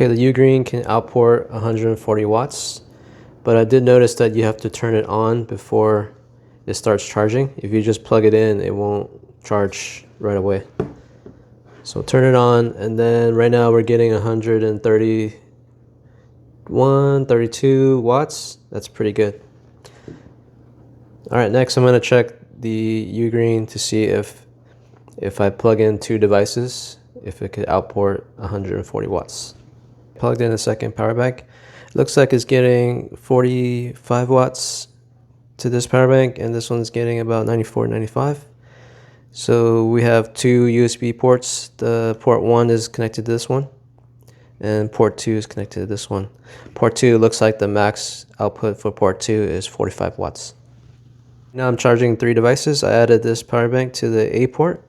Okay, the UGREEN can output 140 watts, but I did notice that you have to turn it on before it starts charging. If you just plug it in, it won't charge right away. So turn it on, and then right now we're getting 131, 32 watts. That's pretty good. All right, next I'm going to check the UGREEN to see if I plug in two devices, if it could output 140 watts. Plugged in a second power bank. It looks like it's getting 45 watts to this power bank, and this one's getting about 94, 95. So we have two USB ports. The port 1 is connected to this one, and port 2 is connected to this one. Port 2 looks like the max output for port 2 is 45 watts. Now I'm charging three devices. I added this power bank to the A port.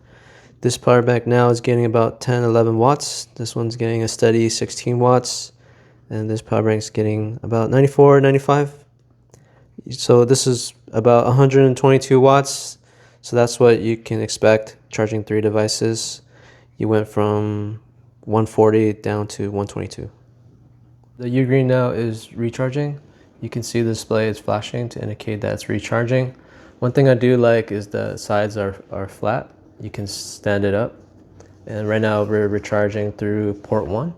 This power bank now is getting about 10, 11 watts. This one's getting a steady 16 watts. And this power bank is getting about 94, 95. So this is about 122 watts. So that's what you can expect charging three devices. You went from 140 down to 122. The UGREEN now is recharging. You can see the display is flashing to indicate that it's recharging. One thing I do like is the sides are flat. You can stand it up. And right now we're recharging through port 1.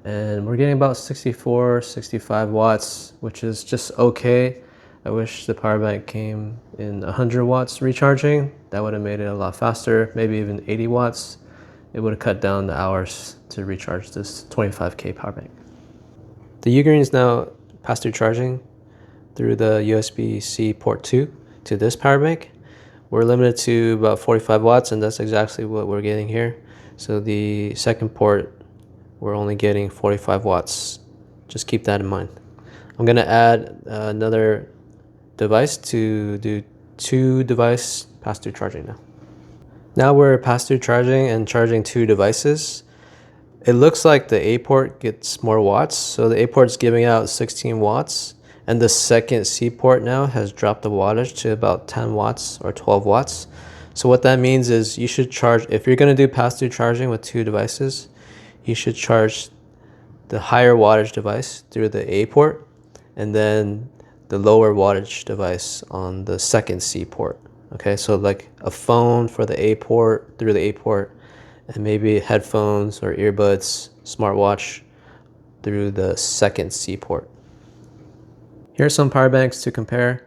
And we're getting about 64, 65 watts, which is just okay. I wish the power bank came in 100 watts recharging. That would have made it a lot faster, maybe even 80 watts. It would have cut down the hours to recharge this 25K power bank. The UGREEN is now pass-through charging through the USB-C port 2 to this power bank. We're limited to about 45 watts, and that's exactly what we're getting here. So the second port, we're only getting 45 watts. Just keep that in mind. I'm going to add another device to do two device pass-through charging now. Now we're pass-through charging and charging two devices. It looks like the A port gets more watts. So the A port's giving out 16 watts. And the second C port now has dropped the wattage to about 10 watts or 12 watts. So what that means is you should charge, if you're going to do pass-through charging with two devices, you should charge the higher wattage device through the A port, and then the lower wattage device on the second C port. Okay, so like a phone for the A port through the A port, and maybe headphones or earbuds, smartwatch through the second C port. Here are some power banks to compare.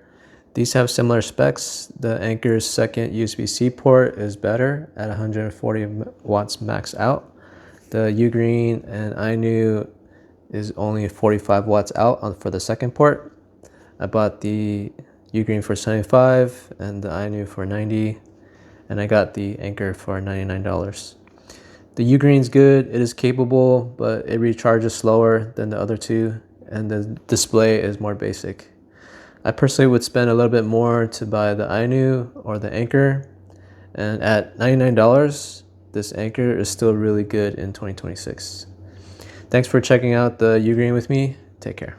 These have similar specs. The Anker's second USB-C port is better at 140 watts max out. The UGREEN and INIU is only 45 watts out for the second port. I bought the UGREEN for 75 and the INIU for 90, and I got the Anker for $99. The UGREEN's good, it is capable, but it recharges slower than the other two, and the display is more basic. I personally would spend a little bit more to buy the INIU or the Anker, and at $99, this Anker is still really good in 2026. Thanks for checking out the UGREEN with me. Take care.